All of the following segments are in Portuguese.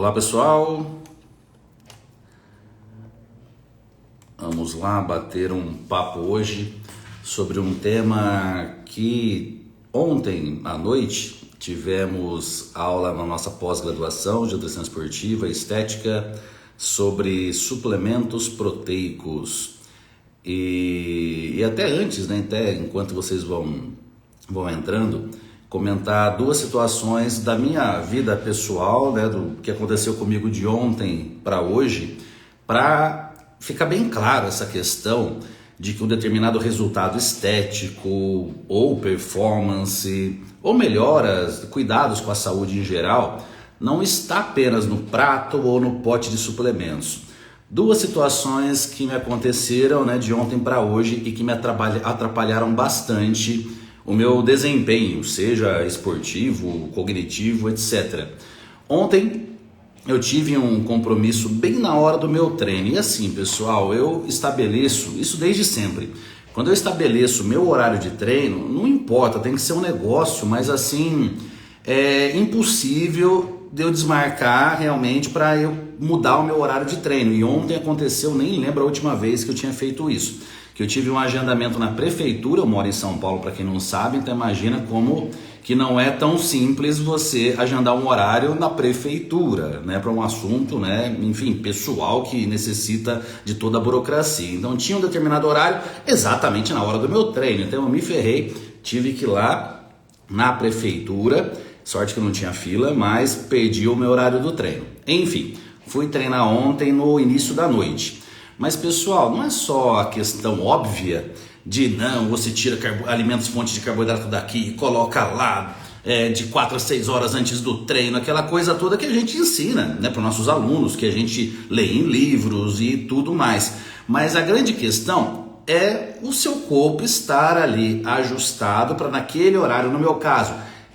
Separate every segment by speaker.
Speaker 1: Olá pessoal, vamos lá bater um papo hoje sobre um tema que ontem à noite tivemos aula na nossa pós-graduação de nutrição esportiva e estética sobre suplementos proteicos e até antes, né, até enquanto vocês vão entrando, comentar duas situações da minha vida pessoal, né, do que aconteceu comigo de ontem para hoje, para ficar bem claro essa questão de que um determinado resultado estético ou performance ou melhoras, cuidados com a saúde em geral, não está apenas no prato ou no pote de suplementos. Duas situações que me aconteceram, né, de ontem para hoje e que me atrapalharam bastante o meu desempenho, seja esportivo, cognitivo, etc. Ontem eu tive um compromisso bem na hora do meu treino. E assim, pessoal, eu estabeleço isso desde sempre. Quando eu estabeleço meu horário de treino, não importa, tem que ser um negócio, mas assim, é impossível de eu desmarcar realmente para eu mudar o meu horário de treino. E ontem aconteceu, nem lembro a última vez que eu tinha feito isso. Que eu tive um agendamento na prefeitura, eu moro em São Paulo para quem não sabe, então imagina como que não é tão simples você agendar um horário na prefeitura, né, para um assunto, né, enfim, pessoal que necessita de toda a burocracia. Então tinha um determinado horário exatamente na hora do meu treino, então eu me ferrei, tive que ir lá na prefeitura, sorte que não tinha fila, mas perdi o meu horário do treino. Enfim, fui treinar ontem no início da noite. Mas pessoal, não é só a questão óbvia de não, você tira alimentos fonte de carboidrato daqui e coloca lá de 4 a 6 horas antes do treino, aquela coisa toda que a gente ensina, né, para os nossos alunos, que a gente lê em livros e tudo mais. Mas a grande questão é o seu corpo estar ali ajustado para naquele horário, no meu caso,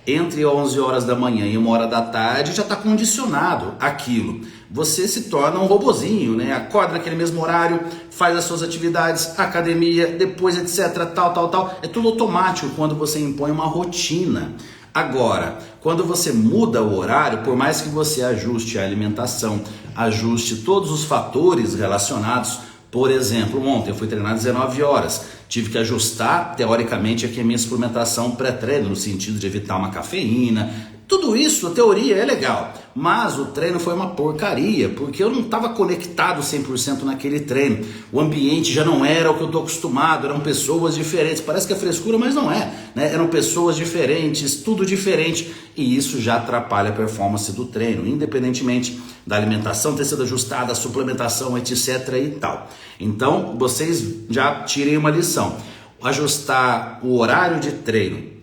Speaker 1: entre 11 horas da manhã e 1 hora da tarde, já está condicionado aquilo. Você se torna um robozinho, né? Acorda naquele mesmo horário, faz as suas atividades, academia, depois etc, tal. É tudo automático quando você impõe uma rotina. Agora, quando você muda o horário, por mais que você ajuste a alimentação, ajuste todos os fatores relacionados, por exemplo, ontem eu fui treinar às 19 horas, tive que ajustar, teoricamente, aqui a minha suplementação pré-treino, no sentido de evitar uma cafeína. Tudo isso, a teoria é legal, mas o treino foi uma porcaria, porque eu não estava conectado 100% naquele treino. O ambiente já não era o que eu estou acostumado, eram pessoas diferentes, parece que é frescura, mas não é, né? Eram pessoas diferentes, tudo diferente, e isso já atrapalha a performance do treino, independentemente da alimentação ter sido ajustada, a suplementação, etc e tal. Então, vocês já tirem uma lição, ajustar o horário de treino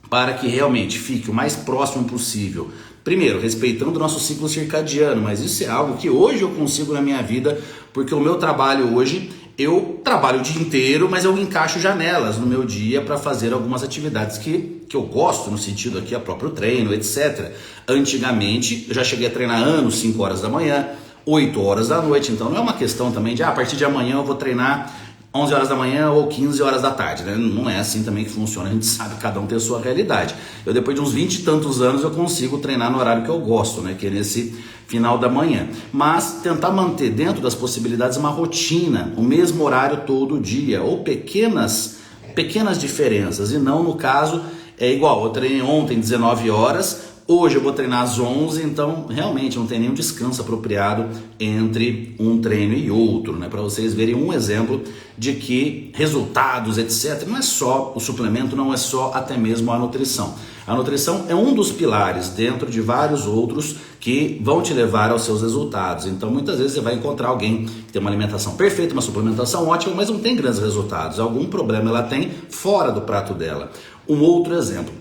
Speaker 1: para que realmente fique o mais próximo possível. Primeiro, respeitando o nosso ciclo circadiano, mas isso é algo que hoje eu consigo na minha vida, porque o meu trabalho hoje, eu trabalho o dia inteiro, mas eu encaixo janelas no meu dia para fazer algumas atividades que eu gosto, no sentido aqui, a próprio treino, etc. Antigamente, eu já cheguei a treinar anos, 5 horas da manhã, 8 horas da noite, então não é uma questão também de, a partir de amanhã eu vou treinar 11 horas da manhã ou 15 horas da tarde, né? Não é assim também que funciona, a gente sabe, cada um tem a sua realidade. Eu, depois de uns 20 e tantos anos, eu consigo treinar no horário que eu gosto, né? Que é nesse final da manhã. Mas tentar manter dentro das possibilidades uma rotina, o mesmo horário todo dia, ou pequenas diferenças, e não, no caso, é igual, eu treinei ontem 19 horas, hoje eu vou treinar às 11, então realmente não tem nenhum descanso apropriado entre um treino e outro, né? Para vocês verem um exemplo de que resultados, etc, não é só o suplemento, não é só até mesmo a nutrição. A nutrição é um dos pilares dentro de vários outros que vão te levar aos seus resultados. Então muitas vezes você vai encontrar alguém que tem uma alimentação perfeita, uma suplementação ótima, mas não tem grandes resultados. Algum problema ela tem fora do prato dela. Um outro exemplo.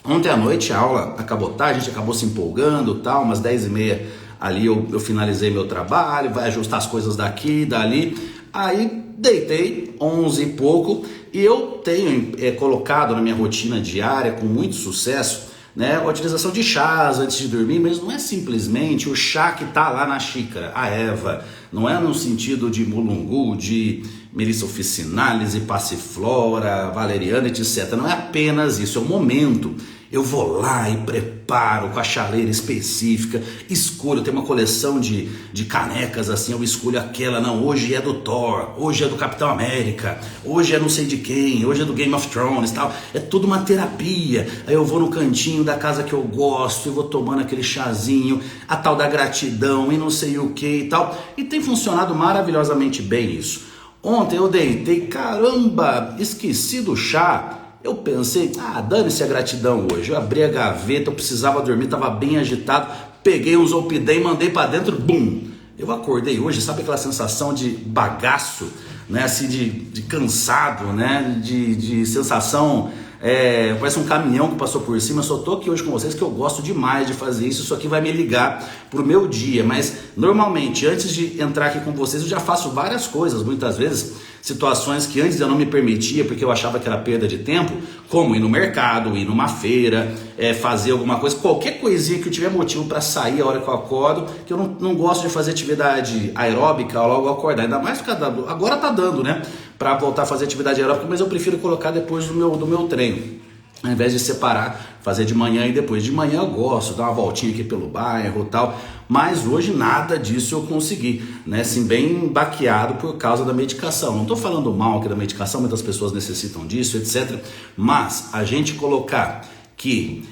Speaker 1: Ontem à noite a aula acabou tarde, a gente acabou se empolgando, tal, umas 10h30 ali eu finalizei meu trabalho, vai ajustar as coisas daqui e dali, aí deitei 11 e pouco e eu tenho colocado na minha rotina diária com muito sucesso, né, a utilização de chás antes de dormir, mas não é simplesmente o chá que está lá na xícara, a erva, não é no sentido de mulungu, de Melissa officinalis, passiflora, valeriana, etc. Não é apenas isso, é o momento. eu vou lá e preparo com a chaleira específica, escolho, eu tenho uma coleção de canecas assim, eu escolho aquela, não, hoje é do Thor, hoje é do Capitão América, hoje é não sei de quem, hoje é do Game of Thrones e tal, é tudo uma terapia. Aí eu vou no cantinho da casa que eu gosto e vou tomando aquele chazinho, a tal da gratidão e não sei o que e tal, e tem funcionado maravilhosamente bem isso. Ontem eu deitei, caramba, esqueci do chá. Eu pensei, dane-se a gratidão hoje. Eu abri a gaveta, eu precisava dormir, estava bem agitado. Peguei um Zolpidem, mandei para dentro, bum! Eu acordei hoje, sabe aquela sensação de bagaço, né? Assim, de cansado, né? De sensação... parece um caminhão que passou por cima. Eu só tô aqui hoje com vocês que eu gosto demais de fazer isso. Isso aqui vai me ligar pro meu dia. Mas normalmente, antes de entrar aqui com vocês, eu já faço várias coisas. Muitas vezes, situações que antes eu não me permitia, porque eu achava que era perda de tempo, como ir no mercado, ir numa feira, fazer alguma coisa, qualquer coisinha que eu tiver motivo para sair a hora que eu acordo, que eu não gosto de fazer atividade aeróbica logo ao acordar. Ainda mais porque agora tá dando, né? Para voltar a fazer atividade aeróbica, mas eu prefiro colocar depois do meu treino, ao invés de separar, fazer de manhã e depois. De manhã eu gosto, dar uma voltinha aqui pelo bairro e tal, mas hoje nada disso eu consegui, né? Assim, bem baqueado por causa da medicação. Não estou falando mal aqui da medicação, muitas pessoas necessitam disso, etc. Mas a gente colocar que...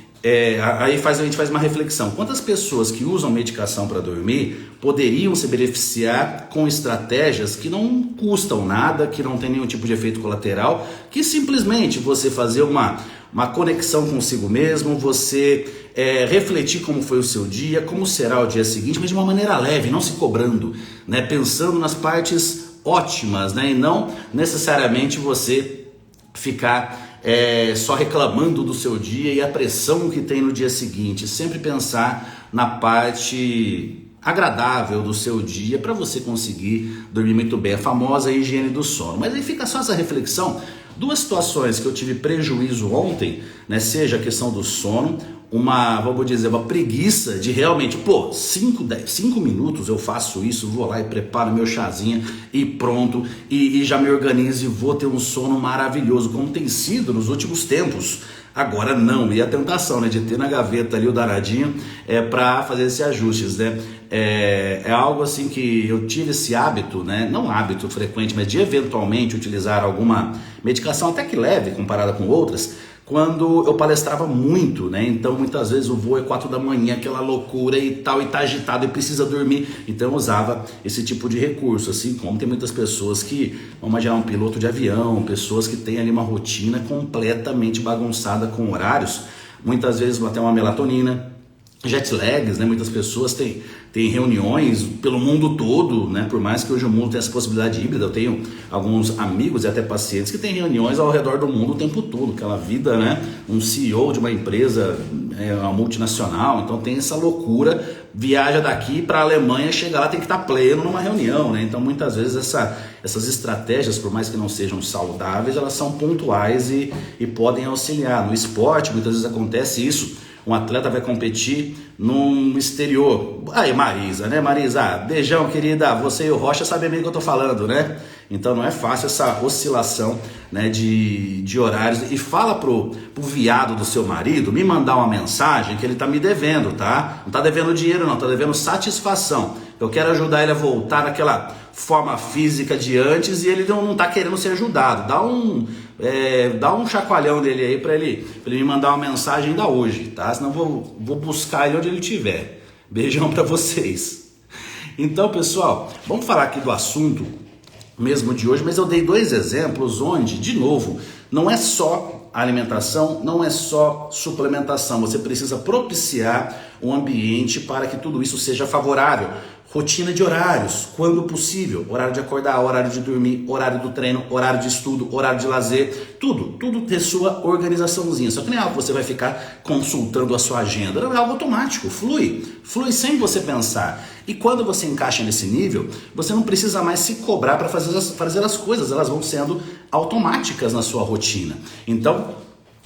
Speaker 1: a gente faz uma reflexão. Quantas pessoas que usam medicação para dormir poderiam se beneficiar com estratégias que não custam nada, que não tem nenhum tipo de efeito colateral, que simplesmente você fazer uma conexão consigo mesmo, você refletir como foi o seu dia, como será o dia seguinte, mas de uma maneira leve, não se cobrando, né? Pensando nas partes ótimas, né? E não necessariamente você ficar só reclamando do seu dia e a pressão que tem no dia seguinte. Sempre pensar na parte agradável do seu dia para você conseguir dormir muito bem, a famosa higiene do sono. Mas aí fica só essa reflexão. Duas situações que eu tive prejuízo ontem, né? Seja a questão do sono, vamos dizer, uma preguiça de realmente, 5 minutos eu faço isso, vou lá e preparo meu chazinho e pronto, e já me organizo e vou ter um sono maravilhoso, como tem sido nos últimos tempos. Agora não, e a tentação, né, de ter na gaveta ali o danadinho para fazer esses ajustes, né? É algo assim que eu tive esse hábito, né? Não hábito frequente, mas de eventualmente utilizar alguma medicação até que leve comparada com outras, quando eu palestrava muito, né? Então muitas vezes o voo é 4 da manhã, aquela loucura e tal, e tá agitado e precisa dormir. Então eu usava esse tipo de recurso, assim como tem muitas pessoas que, vamos imaginar um piloto de avião, pessoas que têm ali uma rotina completamente bagunçada com horários, muitas vezes até uma melatonina, jet lags, né? Muitas pessoas têm reuniões pelo mundo todo, né? Por mais que hoje o mundo tenha essa possibilidade híbrida, eu tenho alguns amigos e até pacientes que têm reuniões ao redor do mundo o tempo todo, aquela vida, né? Um CEO de uma empresa, uma multinacional, então tem essa loucura, viaja daqui para a Alemanha, chega lá, tem que estar pleno numa reunião, né? Então muitas vezes essas estratégias, por mais que não sejam saudáveis, elas são pontuais e podem auxiliar. No esporte muitas vezes acontece isso. Um atleta vai competir num exterior. Aí, Marisa, né? Marisa, beijão, querida. Você e o Rocha sabem bem o que eu tô falando, né? Então não é fácil essa oscilação, né, de horários. E fala pro viado do seu marido me mandar uma mensagem que ele tá me devendo, tá? Não tá devendo dinheiro não, tá devendo satisfação. Eu quero ajudar ele a voltar naquela forma física de antes e ele não tá querendo ser ajudado. Dá um chacoalhão dele aí para ele me mandar uma mensagem ainda hoje, tá? Senão vou buscar ele onde ele estiver. Beijão para vocês. Então, pessoal, vamos falar aqui do assunto mesmo de hoje, mas eu dei 2 exemplos onde, de novo, não é só alimentação, não é só suplementação, você precisa propiciar um ambiente para que tudo isso seja favorável. Rotina de horários, quando possível, horário de acordar, horário de dormir, horário do treino, horário de estudo, horário de lazer, tudo ter sua organizaçãozinha. Só que não é algo que você vai ficar consultando a sua agenda, não é algo automático, flui sem você pensar. E quando você encaixa nesse nível, você não precisa mais se cobrar para fazer as coisas, elas vão sendo automáticas na sua rotina. Então,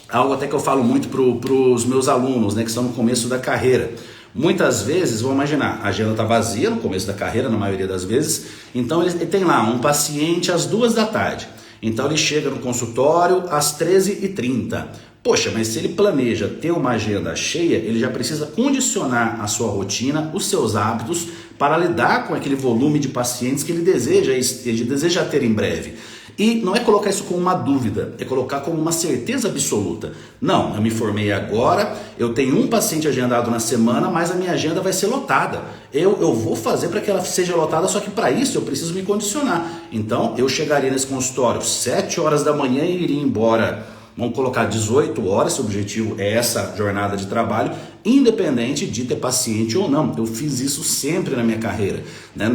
Speaker 1: algo até que eu falo muito para os meus alunos, né, que estão no começo da carreira. Muitas vezes, vamos imaginar, a agenda está vazia no começo da carreira, na maioria das vezes, então ele tem lá um paciente às 2 da tarde, então ele chega no consultório às 13h30, Poxa, mas se ele planeja ter uma agenda cheia, ele já precisa condicionar a sua rotina, os seus hábitos, para lidar com aquele volume de pacientes que ele deseja ter em breve. E não é colocar isso como uma dúvida, é colocar como uma certeza absoluta. Não, eu me formei agora, eu tenho um paciente agendado na semana, mas a minha agenda vai ser lotada. Eu vou fazer para que ela seja lotada, só que para isso eu preciso me condicionar. Então eu chegaria nesse consultório 7 horas da manhã e iria embora. Vamos colocar 18 horas, se o objetivo é essa jornada de trabalho, independente de ter paciente ou não. Eu fiz isso sempre na minha carreira. Né?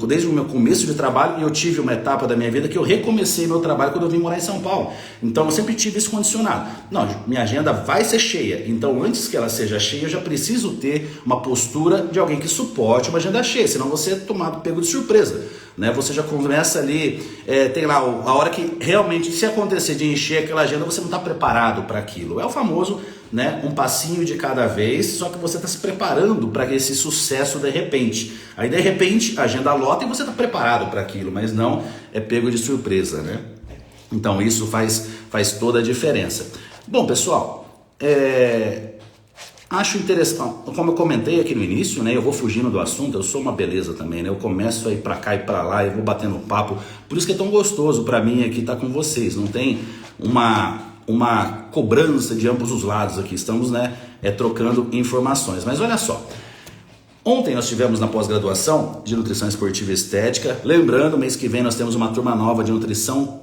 Speaker 1: Desde o meu começo de trabalho, eu tive uma etapa da minha vida que eu recomecei meu trabalho quando eu vim morar em São Paulo. Então eu sempre tive isso condicionado. Não, minha agenda vai ser cheia. Então antes que ela seja cheia, eu já preciso ter uma postura de alguém que suporte uma agenda cheia, senão você é pego de surpresa. Né? Você já começa ali, tem lá a hora que realmente, se acontecer de encher aquela agenda, você não está preparado para aquilo. É o famoso, né, um passinho de cada vez, só que você está se preparando para esse sucesso de repente. Aí de repente a agenda lota e você está preparado para aquilo, mas não é pego de surpresa, né? Então isso faz toda a diferença. Bom, pessoal, acho interessante, como eu comentei aqui no início, né, eu vou fugindo do assunto, eu sou uma beleza também, né, eu começo a ir pra cá e pra lá, eu vou batendo papo, por isso que é tão gostoso pra mim aqui estar com vocês, não tem uma cobrança de ambos os lados aqui, estamos, né, trocando informações. Mas olha só, ontem nós tivemos na pós-graduação de Nutrição Esportiva e Estética, lembrando, mês que vem nós temos uma turma nova de Nutrição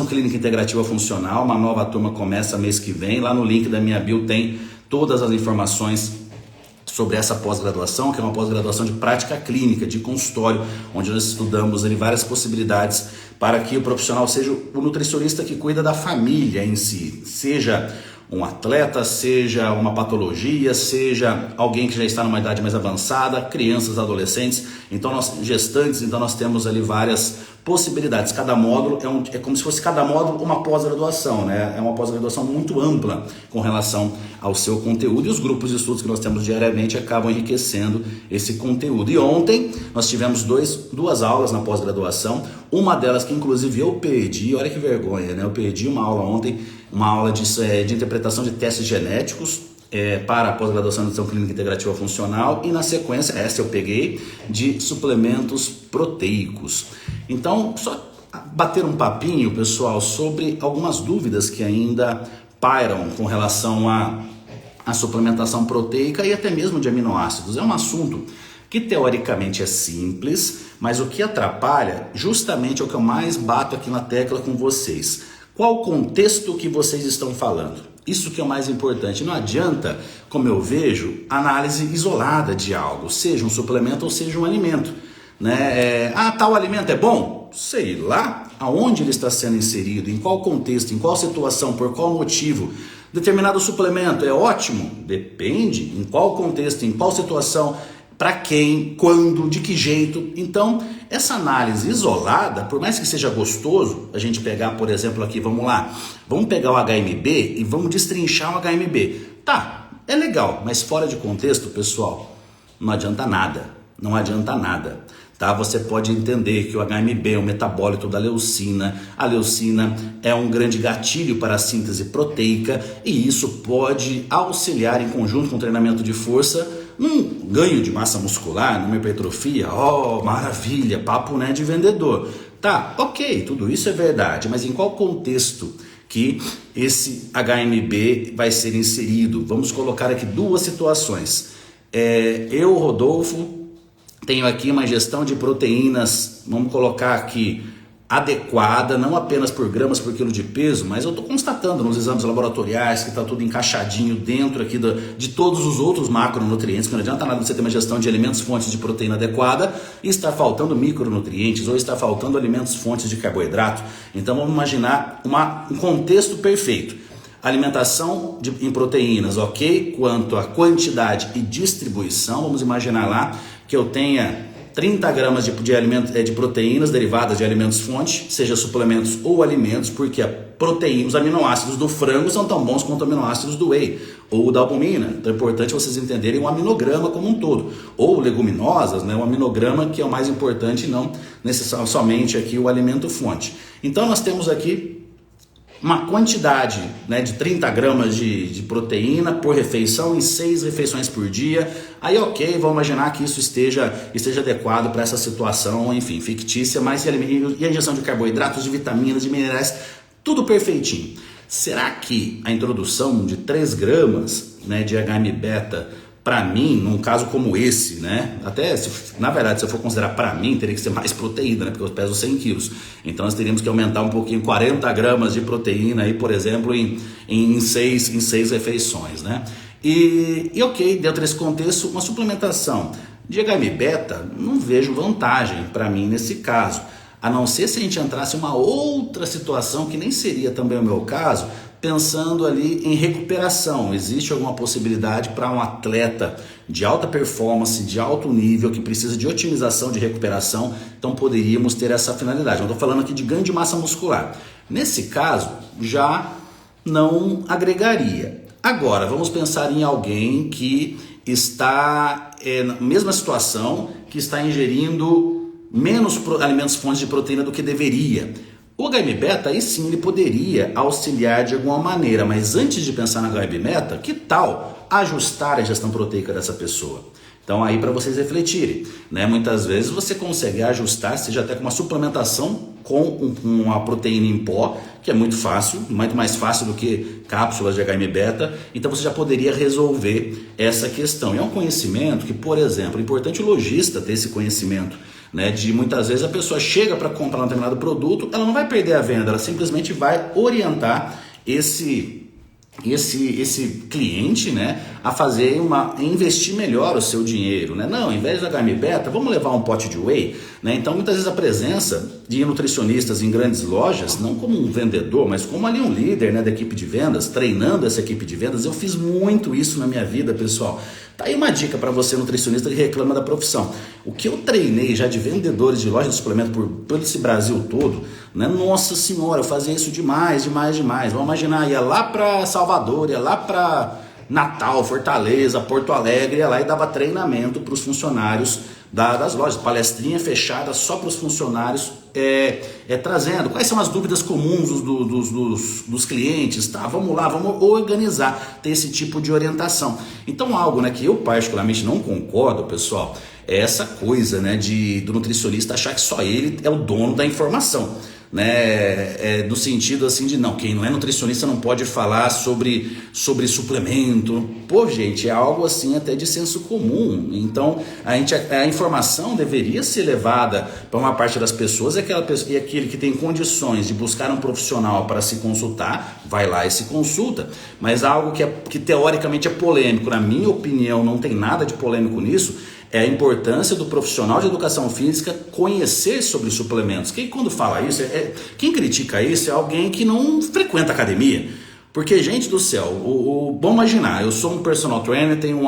Speaker 1: Clínica Integrativa Funcional, uma nova turma começa mês que vem, lá no link da minha bio tem todas as informações sobre essa pós-graduação, que é uma pós-graduação de prática clínica, de consultório, onde nós estudamos ali várias possibilidades para que o profissional seja o nutricionista que cuida da família em si, seja um atleta, seja uma patologia, seja alguém que já está numa idade mais avançada, crianças, adolescentes, gestantes, então nós temos ali várias possibilidades. Cada módulo é como se fosse cada módulo uma pós-graduação, né? É uma pós-graduação muito ampla com relação ao seu conteúdo, e os grupos de estudos que nós temos diariamente acabam enriquecendo esse conteúdo. E ontem nós tivemos duas aulas na pós-graduação, uma delas que inclusive eu perdi, olha que vergonha, né? Eu perdi uma aula ontem, uma aula de interpretação de testes genéticos para a pós-graduação em Nutrição Clínica Integrativa Funcional, e na sequência, essa eu peguei, de suplementos proteicos. Então, só bater um papinho, pessoal, sobre algumas dúvidas que ainda pairam com relação à suplementação proteica e até mesmo de aminoácidos. É um assunto que teoricamente é simples, mas o que atrapalha justamente é o que eu mais bato aqui na tecla com vocês. Qual o contexto que vocês estão falando? Isso que é o mais importante. Não adianta, como eu vejo, análise isolada de algo, seja um suplemento ou seja um alimento. Né? Tal alimento é bom? Sei lá aonde ele está sendo inserido, em qual contexto, em qual situação, por qual motivo. Determinado suplemento é ótimo? Depende em qual contexto, em qual situação, para quem, quando, de que jeito. Então, essa análise isolada, por mais que seja gostoso, a gente pegar, por exemplo, aqui, vamos pegar o HMB e vamos destrinchar o HMB. Tá, é legal, mas fora de contexto, pessoal, não adianta nada, não adianta nada. Tá? Você pode entender que o HMB é um metabólito da leucina, a leucina é um grande gatilho para a síntese proteica e isso pode auxiliar em conjunto com o treinamento de força num ganho de massa muscular, numa hipertrofia. Maravilha, papo, né, de vendedor. Tá, ok, tudo isso é verdade, mas em qual contexto que esse HMB vai ser inserido? Vamos colocar aqui duas situações. Eu, Rodolfo, tenho aqui uma ingestão de proteínas, vamos colocar aqui, adequada, não apenas por gramas por quilo de peso, mas eu estou constatando nos exames laboratoriais que está tudo encaixadinho dentro aqui de todos os outros macronutrientes, porque não adianta nada você ter uma gestão de alimentos fontes de proteína adequada e estar faltando micronutrientes ou estar faltando alimentos fontes de carboidrato. Então vamos imaginar um contexto perfeito. Alimentação em proteínas, ok? Quanto à quantidade e distribuição, vamos imaginar lá que eu tenha 30 gramas de proteínas derivadas de alimentos fonte, seja suplementos ou alimentos, porque os aminoácidos do frango são tão bons quanto os aminoácidos do whey ou da albumina. Então é importante vocês entenderem o aminograma como um todo. Ou leguminosas, né, o aminograma que é o mais importante, não necessariamente somente aqui o alimento fonte. Então nós temos aqui uma quantidade, né, de 30 gramas de proteína por refeição em 6 refeições por dia. Aí ok, vamos imaginar que isso esteja adequado para essa situação, enfim, fictícia, mas e a injeção de carboidratos, de vitaminas, de minerais, tudo perfeitinho. Será que a introdução de 3 gramas, né, de HM-beta, para mim, num caso como esse, né, até, na verdade, se eu for considerar para mim, teria que ser mais proteína, né, porque eu peso 100 quilos. Então nós teríamos que aumentar um pouquinho, 40 gramas de proteína, aí, por exemplo, em 6 refeições, né? E ok, dentro desse contexto, uma suplementação de HM-beta, não vejo vantagem para mim nesse caso. A não ser se a gente entrasse em uma outra situação, que nem seria também o meu caso, pensando ali em recuperação. Existe alguma possibilidade para um atleta de alta performance, de alto nível, que precisa de otimização de recuperação, então poderíamos ter essa finalidade. Eu estou falando aqui de ganho de massa muscular. Nesse caso, já não agregaria. Agora, vamos pensar em alguém que está na mesma situação, que está ingerindo menos alimentos fontes de proteína do que deveria. O HM-beta, aí sim, ele poderia auxiliar de alguma maneira, mas antes de pensar no HM-beta, que tal ajustar a ingestão proteica dessa pessoa? Então aí para vocês refletirem, né? Muitas vezes você consegue ajustar, seja até com uma suplementação com uma proteína em pó, que é muito fácil, muito mais fácil do que cápsulas de HM-beta, então você já poderia resolver essa questão. E é um conhecimento que, por exemplo, é importante o lojista ter esse conhecimento, né, de muitas vezes a pessoa chega para comprar um determinado produto, ela não vai perder a venda, ela simplesmente vai orientar esse cliente, né, a investir melhor o seu dinheiro, né? Não, em vez do HM-beta, vamos levar um pote de whey, né? Então muitas vezes a presença de nutricionistas em grandes lojas, não como um vendedor, mas como ali um líder, né, da equipe de vendas, treinando essa equipe de vendas. Eu fiz muito isso na minha vida, pessoal. Tá aí uma dica para você, nutricionista, que reclama da profissão. O que eu treinei já de vendedores de lojas de suplemento por esse Brasil todo, né? Nossa senhora, eu fazia isso demais. Vamos imaginar, ia lá para Salvador, ia lá para Natal, Fortaleza, Porto Alegre, ia lá e dava treinamento para os funcionários das lojas, palestrinha fechada só para os funcionários, trazendo quais são as dúvidas comuns dos clientes, tá? Vamos lá, vamos organizar, ter esse tipo de orientação. Então algo, né, que eu particularmente não concordo, pessoal, é essa coisa, né, do nutricionista achar que só ele é o dono da informação, né, no sentido assim de não, quem não é nutricionista não pode falar sobre suplemento. Pô, gente, é algo assim até de senso comum. Então a informação deveria ser levada para uma parte das pessoas, e aquele que tem condições de buscar um profissional para se consultar, vai lá e se consulta. Mas algo que teoricamente é polêmico, na minha opinião não tem nada de polêmico nisso, é a importância do profissional de educação física conhecer sobre suplementos. Quem quando fala isso, quem critica isso é alguém que não frequenta academia. Porque, gente do céu, vamos imaginar, eu sou um personal trainer, tenho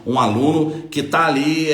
Speaker 1: um aluno que está ali,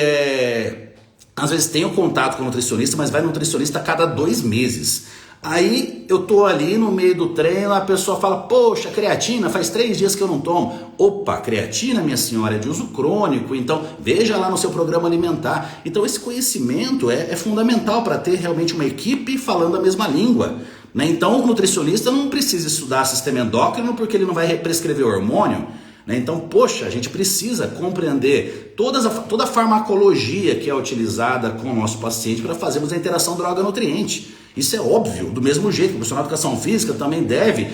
Speaker 1: às vezes tem um contato com o nutricionista, mas vai no nutricionista a cada 2 meses. Aí eu tô ali no meio do treino, a pessoa fala, poxa, creatina, faz 3 dias que eu não tomo. Opa, creatina, minha senhora, é de uso crônico, então veja lá no seu programa alimentar. Então esse conhecimento é fundamental para ter realmente uma equipe falando a mesma língua, né? Então o nutricionista não precisa estudar sistema endócrino porque ele não vai prescrever hormônio, né? Então, poxa, a gente precisa compreender toda a farmacologia que é utilizada com o nosso paciente para fazermos a interação droga-nutriente. Isso é óbvio, do mesmo jeito que o profissional de educação física também deve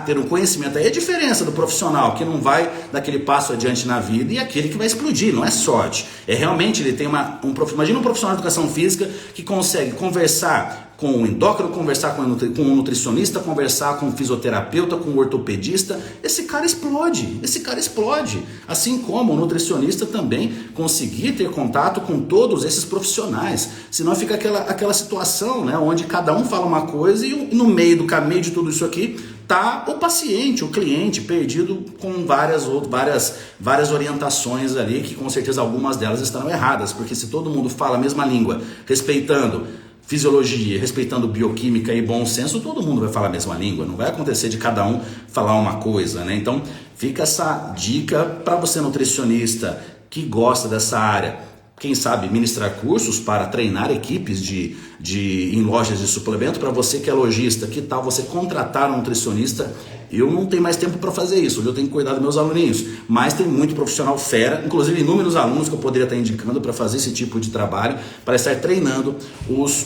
Speaker 1: ter um conhecimento. Aí a diferença do profissional que não vai daquele passo adiante na vida e aquele que vai explodir, não é sorte. Realmente ele tem imagina um profissional de educação física que consegue conversar com o endócrino, conversar com o nutricionista, conversar com o fisioterapeuta, com o ortopedista. Esse cara explode. Assim como o nutricionista também conseguir ter contato com todos esses profissionais. Senão fica aquela situação, né, onde cada um fala uma coisa e no meio do caminho de tudo isso aqui tá o paciente, o cliente perdido com várias orientações ali, que com certeza algumas delas estarão erradas, porque se todo mundo fala a mesma língua, respeitando fisiologia, respeitando bioquímica e bom senso, todo mundo vai falar a mesma língua, não vai acontecer de cada um falar uma coisa, né? Então fica essa dica para você nutricionista que gosta dessa área. quem sabe, ministrar cursos para treinar equipes em lojas de suplemento. Para você que é lojista, que tal você contratar um nutricionista? Eu não tenho mais tempo para fazer isso, hoje eu tenho que cuidar dos meus aluninhos, mas tem muito profissional fera, inclusive inúmeros alunos que eu poderia estar indicando para fazer esse tipo de trabalho, para estar treinando os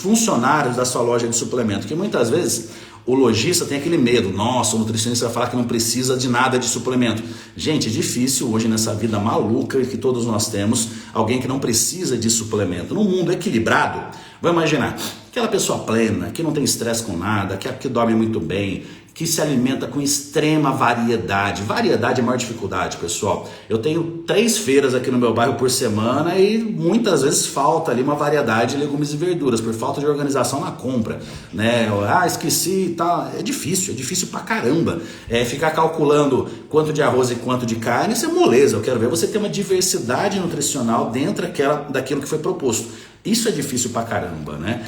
Speaker 1: funcionários da sua loja de suplemento, que muitas vezes o lojista tem aquele medo, nossa, o nutricionista vai falar que não precisa de nada de suplemento. Gente, é difícil hoje nessa vida maluca que todos nós temos, alguém que não precisa de suplemento. Num mundo equilibrado, vamos imaginar, aquela pessoa plena, que não tem estresse com nada, que dorme muito bem, que se alimenta com extrema variedade. Variedade é a maior dificuldade, pessoal. Eu tenho 3 feiras aqui no meu bairro por semana e muitas vezes falta ali uma variedade de legumes e verduras, por falta de organização na compra, né? Esqueci e tal. É difícil pra caramba. Ficar calculando quanto de arroz e quanto de carne, isso é moleza. Eu quero ver você ter uma diversidade nutricional dentro daquilo que foi proposto. Isso é difícil pra caramba, né?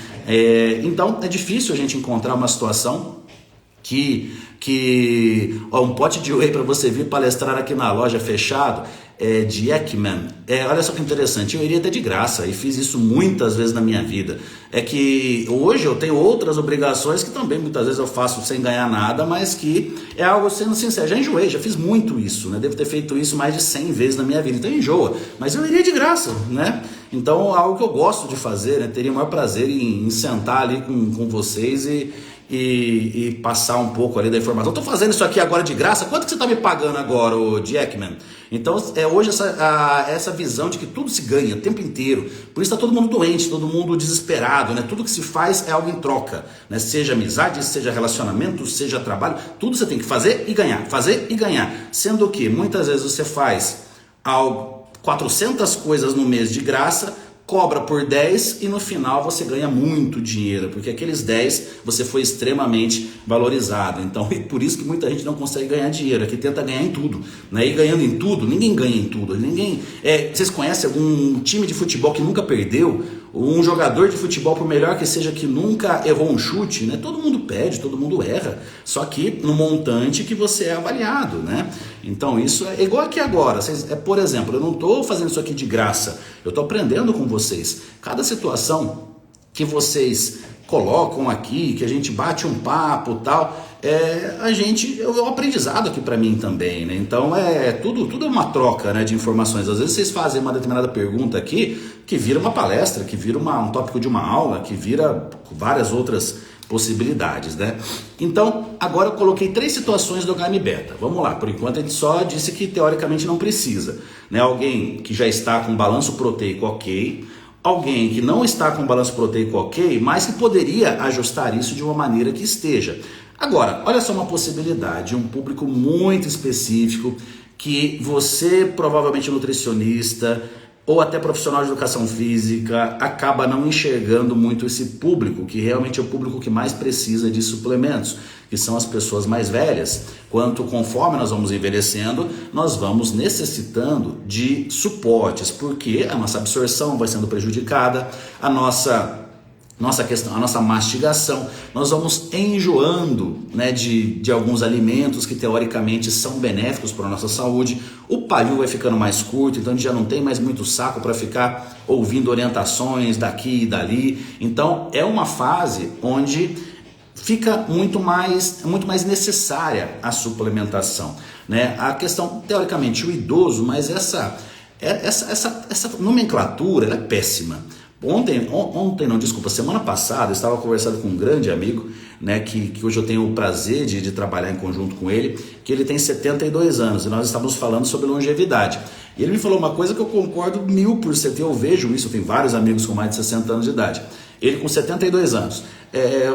Speaker 1: Então é difícil a gente encontrar uma situação um pote de whey para você vir palestrar aqui na loja fechado de Ekman. Olha só que interessante, eu iria até de graça e fiz isso muitas vezes na minha vida. É que hoje eu tenho outras obrigações que também muitas vezes eu faço sem ganhar nada, mas que é algo, sendo sincero, já enjoei, já fiz muito isso, né? Devo ter feito isso mais de 100 vezes na minha vida, então enjoa, mas eu iria de graça, né? Então algo que eu gosto de fazer, né? Teria o maior prazer em sentar ali com vocês e passar um pouco ali da informação. Estou fazendo isso aqui agora de graça, quanto que você está me pagando agora, o Jackman? Então hoje essa visão de que tudo se ganha o tempo inteiro, por isso está todo mundo doente, todo mundo desesperado, né? Tudo que se faz é algo em troca, né? Seja amizade, seja relacionamento, seja trabalho, tudo você tem que fazer e ganhar, sendo que muitas vezes você faz 400 coisas no mês de graça, cobra por 10 e no final você ganha muito dinheiro, porque aqueles 10 você foi extremamente valorizado. Então, e por isso que muita gente não consegue ganhar dinheiro, é que tenta ganhar em tudo, né? E ganhando em tudo, ninguém ganha em tudo. Vocês conhecem algum time de futebol que nunca perdeu? Um jogador de futebol, por melhor que seja, que nunca errou um chute, né? Todo mundo perde, todo mundo erra, só que no montante que você é avaliado, né? Então isso é igual aqui agora. Por exemplo, eu não estou fazendo isso aqui de graça, eu estou aprendendo com vocês. Cada situação que vocês colocam aqui, que a gente bate um papo e tal, é um aprendizado aqui para mim também, né? Então tudo é uma troca, né, de informações. Às vezes vocês fazem uma determinada pergunta aqui que vira uma palestra, que vira um tópico de uma aula, que vira várias outras possibilidades, né? Então, agora eu coloquei 3 situações do HM Beta. Vamos lá, por enquanto a gente só disse que teoricamente não precisa, né? Alguém que já está com balanço proteico ok, alguém que não está com balanço proteico ok, mas que poderia ajustar isso de uma maneira que esteja. Agora, olha só uma possibilidade, um público muito específico que você, provavelmente nutricionista ou até profissional de educação física, acaba não enxergando muito esse público, que realmente é o público que mais precisa de suplementos, que são as pessoas mais velhas. Conforme nós vamos envelhecendo, nós vamos necessitando de suportes, porque a nossa absorção vai sendo prejudicada, a nossa mastigação, nós vamos enjoando, né, de alguns alimentos que teoricamente são benéficos para a nossa saúde, o pavio vai ficando mais curto, então a gente já não tem mais muito saco para ficar ouvindo orientações daqui e dali. Então é uma fase onde fica muito mais necessária a suplementação, né? A questão, teoricamente, o idoso, mas essa nomenclatura ela é péssima. Semana passada eu estava conversando com um grande amigo, né, que hoje eu tenho o prazer de trabalhar em conjunto com ele, que ele tem 72 anos e nós estávamos falando sobre longevidade. E ele me falou uma coisa que eu concordo 1000%, eu vejo isso, eu tenho vários amigos com mais de 60 anos de idade. Ele com 72 anos.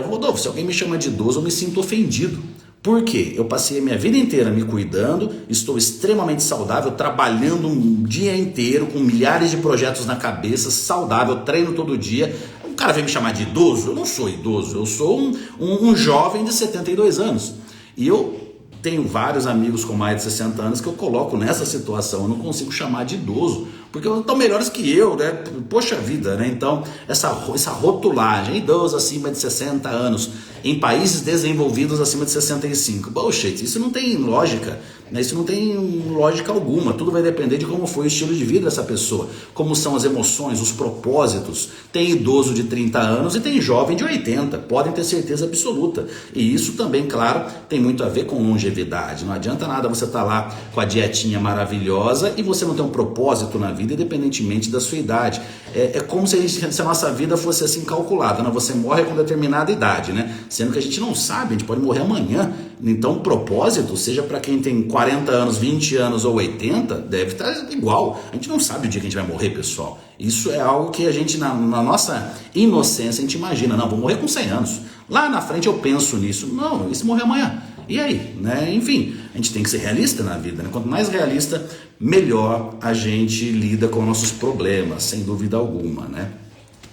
Speaker 1: Rodolfo, se alguém me chama de idoso, eu me sinto ofendido. Por quê? Eu passei a minha vida inteira me cuidando, estou extremamente saudável, trabalhando um dia inteiro, com milhares de projetos na cabeça, saudável, treino todo dia. O cara vem me chamar de idoso? Eu não sou idoso, eu sou um jovem de 72 anos. E eu tenho vários amigos com mais de 60 anos que eu coloco nessa situação, eu não consigo chamar de idoso, porque estão melhores que eu, né? Poxa vida, né? Então, essa rotulagem, idoso acima de 60 anos, em países desenvolvidos acima de 65. Bullshit, isso não tem lógica. né? Isso não tem lógica alguma, tudo vai depender de como foi o estilo de vida dessa pessoa, como são as emoções, os propósitos. Tem idoso de 30 anos e tem jovem de 80, podem ter certeza absoluta. E isso também, claro, tem muito a ver com longevidade. Não adianta nada você estar lá com a dietinha maravilhosa e você não ter um propósito na vida, independentemente da sua idade. É como se a nossa vida fosse assim calculada, né? Você morre com determinada idade, né? Sendo que a gente não sabe, a gente pode morrer amanhã. Então o propósito, seja para quem tem 40 anos, 20 anos ou 80, deve estar igual. A gente não sabe o dia que a gente vai morrer, pessoal. Isso é algo que a gente, na nossa inocência, a gente imagina. Não, vou morrer com 100 anos. Lá na frente eu penso nisso. Não, e se morrer amanhã? E aí? Né? Enfim, a gente tem que ser realista na vida, né? Quanto mais realista, melhor a gente lida com nossos problemas, sem dúvida alguma, né?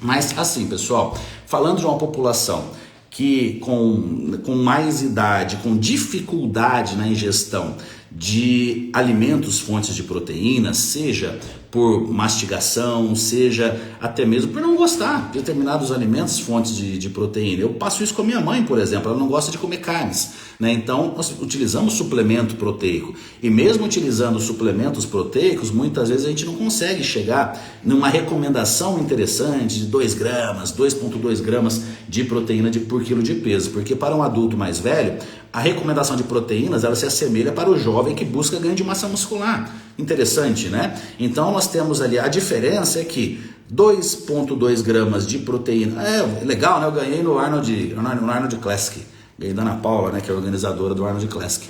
Speaker 1: Mas assim, pessoal, falando de uma população que com mais idade, com dificuldade na ingestão de alimentos fontes de proteína, seja por mastigação, seja até mesmo por não gostar de determinados alimentos fontes de proteína. Eu passo isso com a minha mãe, por exemplo, ela não gosta de comer carnes, né? Então nós utilizamos suplemento proteico, e mesmo utilizando suplementos proteicos, muitas vezes a gente não consegue chegar numa recomendação interessante de 2 gramas, 2,2 gramas de proteína por quilo de peso, porque para um adulto mais velho, a recomendação de proteínas, ela se assemelha para o jovem que busca ganho de massa muscular. Interessante, né? Então nós temos ali, a diferença é que 2,2 gramas de proteína, é legal, né? Eu ganhei no Arnold Classic, ganhei da Ana Paula, né? Que é a organizadora do Arnold Classic,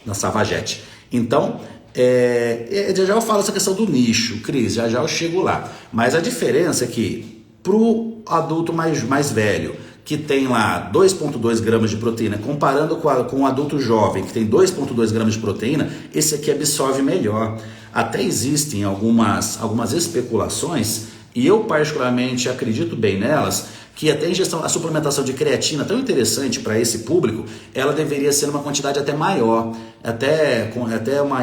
Speaker 1: na Savagette. Então, já eu falo essa questão do nicho, Cris, já eu chego lá. Mas a diferença é que para o adulto mais velho, que tem lá 2,2 gramas de proteína, comparando com o adulto jovem, que tem 2,2 gramas de proteína, esse aqui absorve melhor. Até existem algumas especulações, e eu particularmente acredito bem nelas, que até a suplementação de creatina, tão interessante para esse público, ela deveria ser uma quantidade até maior.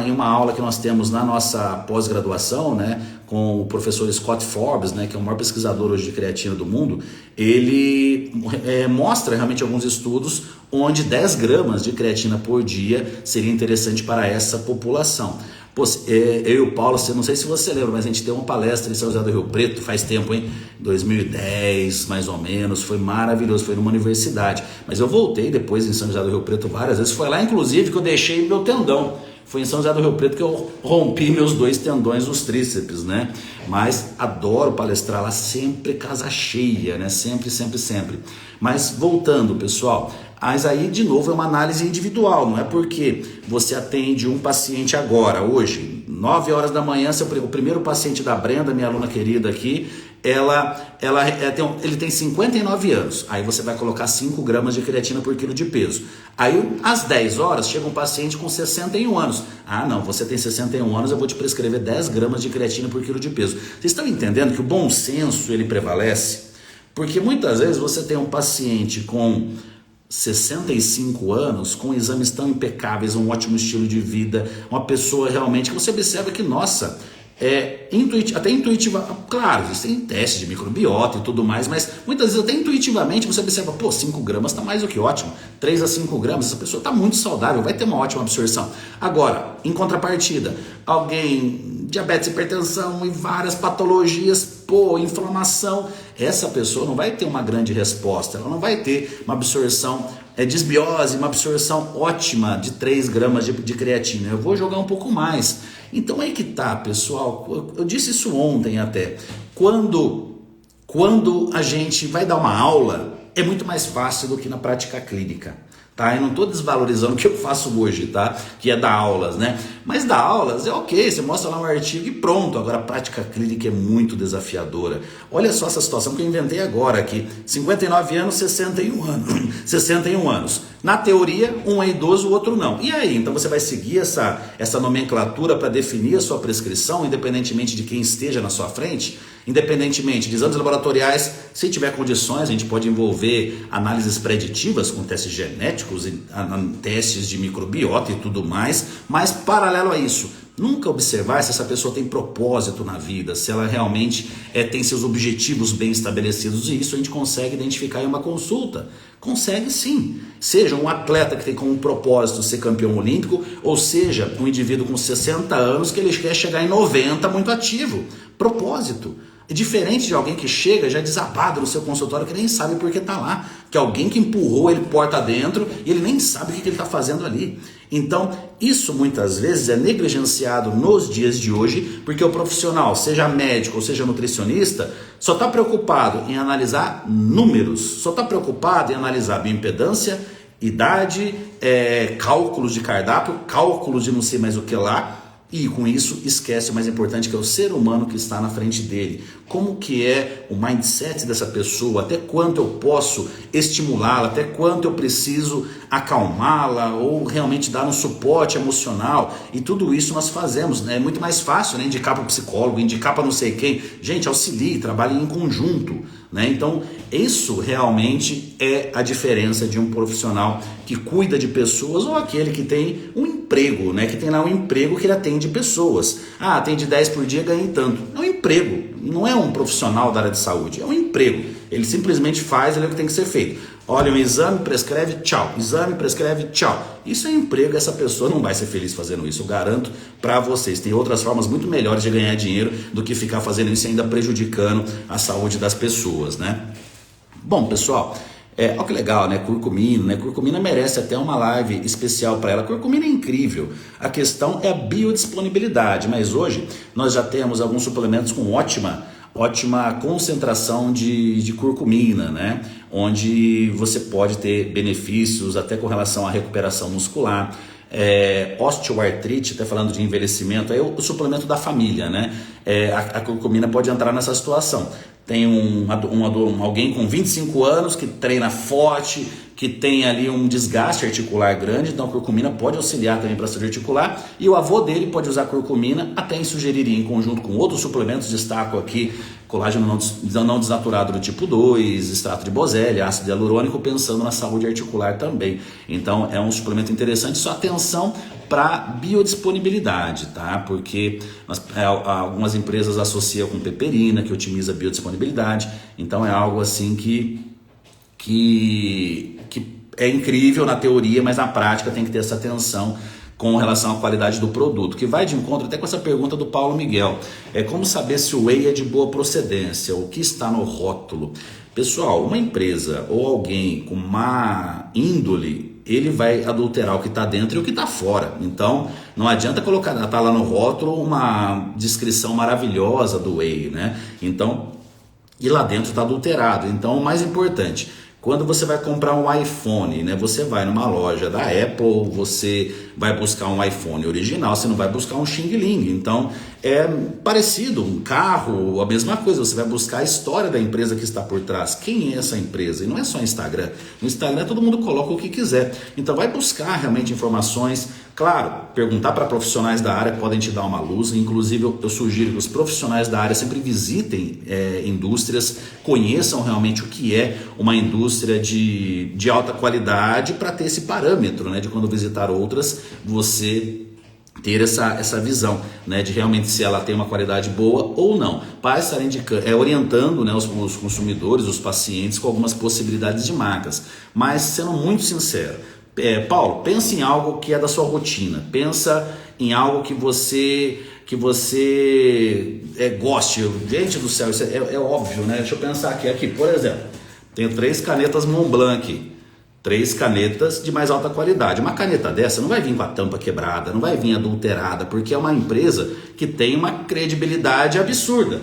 Speaker 1: Em uma aula que nós temos na nossa pós-graduação, né, com o professor Scott Forbes, né, que é o maior pesquisador hoje de creatina do mundo, ele mostra realmente alguns estudos onde 10 gramas de creatina por dia seria interessante para essa população. Pô, eu e o Paulo, não sei se você lembra, mas a gente deu uma palestra em São José do Rio Preto, faz tempo, hein? 2010, mais ou menos, foi maravilhoso, foi numa universidade. Mas eu voltei depois em São José do Rio Preto várias vezes, foi lá inclusive que eu deixei meu tendão. Foi em São José do Rio Preto que eu rompi meus 2 tendões dos tríceps, né? Mas adoro palestrar lá, sempre casa cheia, né? Sempre. Mas voltando, pessoal, mas aí de novo é uma análise individual, não é porque você atende um paciente agora, hoje, 9 horas da manhã, o primeiro paciente da Brenda, minha aluna querida aqui, ele tem 59 anos, aí você vai colocar 5 gramas de creatina por quilo de peso. Aí às 10 horas chega um paciente com 61 anos. Ah não, você tem 61 anos, eu vou te prescrever 10 gramas de creatina por quilo de peso. Vocês estão entendendo que o bom senso ele prevalece? Porque muitas vezes você tem um paciente com 65 anos, com exames tão impecáveis, um ótimo estilo de vida, uma pessoa realmente que você observa que, nossa, até intuitiva, claro, existem testes de microbiota e tudo mais, mas muitas vezes até intuitivamente você observa, 5 gramas está mais do que ótimo, 3 a 5 gramas, essa pessoa está muito saudável, vai ter uma ótima absorção. Agora, em contrapartida, alguém, diabetes, hipertensão e várias patologias, inflamação, essa pessoa não vai ter uma grande resposta, ela não vai ter uma absorção, desbiose, uma absorção ótima de 3 gramas de creatina, eu vou jogar um pouco mais. Então aí que tá, pessoal, eu disse isso ontem até, quando a gente vai dar uma aula, é muito mais fácil do que na prática clínica, tá? Eu não estou desvalorizando o que eu faço hoje, tá? Que é dar aulas, né? Mas dar aulas é ok, você mostra lá um artigo e pronto. Agora a prática clínica é muito desafiadora. Olha só essa situação que eu inventei agora aqui, 59 anos, 61 anos. Na teoria, um é idoso, o outro não. E aí? Então você vai seguir essa nomenclatura para definir a sua prescrição, independentemente de quem esteja na sua frente? Independentemente de exames laboratoriais, se tiver condições, a gente pode envolver análises preditivas com testes genéticos, testes de microbiota e tudo mais, mas paralelo a isso, Nunca observar se essa pessoa tem propósito na vida, se ela realmente tem seus objetivos bem estabelecidos, e isso a gente consegue identificar em uma consulta. Consegue sim. Seja um atleta que tem como propósito ser campeão olímpico, ou seja, um indivíduo com 60 anos que ele quer chegar em 90 muito ativo. Propósito. É diferente de alguém que chega já desabado no seu consultório que nem sabe por que está lá. Que alguém que empurrou ele porta dentro e ele nem sabe o que ele está fazendo ali. Então, isso muitas vezes é negligenciado nos dias de hoje, porque o profissional, seja médico ou seja nutricionista, só está preocupado em analisar números, só está preocupado em analisar bioimpedância, idade, cálculos de cardápio, cálculos de não sei mais o que lá. E com isso esquece o mais importante, que é o ser humano que está na frente dele. Como que é o mindset dessa pessoa, até quanto eu posso estimulá-la, até quanto eu preciso acalmá-la ou realmente dar um suporte emocional. E tudo isso nós fazemos, né? É muito mais fácil, né? Indicar para o psicólogo, indicar para não sei quem. Gente, auxilie, trabalhe em conjunto, né? Então isso realmente é a diferença de um profissional que cuida de pessoas ou aquele que tem um emprego, né? Que tem lá um emprego que ele atende pessoas. Ah, atende 10 por dia, ganha tanto. É um emprego, não é um profissional da área de saúde, é um emprego. Ele simplesmente faz ali o que tem que ser feito. Olha, um exame, prescreve, tchau. Exame, prescreve, tchau. Isso é emprego, essa pessoa não vai ser feliz fazendo isso, eu garanto para vocês. Tem outras formas muito melhores de ganhar dinheiro do que ficar fazendo isso e ainda prejudicando a saúde das pessoas, né? Bom, pessoal, olha que legal, né? Curcumina, né? Curcumina merece até uma live especial para ela. Curcumina é incrível. A questão é a biodisponibilidade, mas hoje nós já temos alguns suplementos com ótima concentração de curcumina, né? Onde você pode ter benefícios até com relação à recuperação muscular, osteoartrite, até falando de envelhecimento, é o suplemento da família, né? A curcumina pode entrar nessa situação. Tem alguém com 25 anos que treina forte, que tem ali um desgaste articular grande, então a curcumina pode auxiliar também para a saúde articular, e o avô dele pode usar a curcumina, até sugeriria em conjunto com outros suplementos, destaco aqui colágeno não desnaturado do tipo 2, extrato de boswellia, ácido hialurônico, pensando na saúde articular também. Então é um suplemento interessante, só atenção para biodisponibilidade, tá? Porque algumas empresas associam com peperina, que otimiza a biodisponibilidade, então é algo assim que é incrível na teoria, mas na prática tem que ter essa atenção com relação à qualidade do produto, que vai de encontro até com essa pergunta do Paulo Miguel. Como saber se o whey é de boa procedência, o que está no rótulo? Pessoal, uma empresa ou alguém com má índole, ele vai adulterar o que está dentro e o que está fora. Então, não adianta tá lá no rótulo uma descrição maravilhosa do whey, né? Então, e lá dentro está adulterado. Então, o mais importante, quando você vai comprar um iPhone, né, você vai numa loja da Apple, você vai buscar um iPhone original, você não vai buscar um Xing Ling. Então é parecido, um carro, a mesma coisa, você vai buscar a história da empresa que está por trás. Quem é essa empresa? E não é só Instagram. No Instagram todo mundo coloca o que quiser. Então vai buscar realmente informações. Claro, perguntar para profissionais da área podem te dar uma luz. Inclusive eu sugiro que os profissionais da área sempre visitem indústrias, conheçam realmente o que é uma indústria de alta qualidade, para ter esse parâmetro, né, de quando visitar outras, você ter essa visão, né, de realmente se ela tem uma qualidade boa ou não, para estar orientando, né, os consumidores, os pacientes, com algumas possibilidades de marcas. Mas sendo muito sincero, Paulo, pensa em algo que é da sua rotina, pensa em algo que você goste. Gente do céu, isso é óbvio, né? Deixa eu pensar aqui, por exemplo, tenho 3 canetas Montblanc, 3 canetas de mais alta qualidade. Uma caneta dessa não vai vir com a tampa quebrada, não vai vir adulterada, porque é uma empresa que tem uma credibilidade absurda.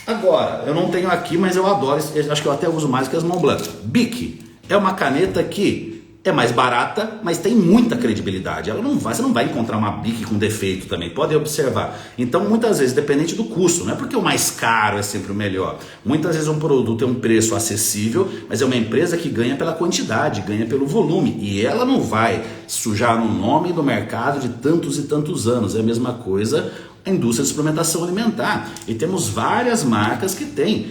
Speaker 1: Agora, eu não tenho aqui, mas eu adoro, acho que eu até uso mais que as Montblanc. Bic é uma caneta que é mais barata, mas tem muita credibilidade. Você não vai encontrar uma Bic com defeito também, pode observar. Então, muitas vezes, dependente do custo, não é porque o mais caro é sempre o melhor. Muitas vezes um produto tem um preço acessível, mas é uma empresa que ganha pela quantidade, ganha pelo volume. E ela não vai sujar no nome do mercado de tantos e tantos anos. É a mesma coisa a indústria de suplementação alimentar. E temos várias marcas que têm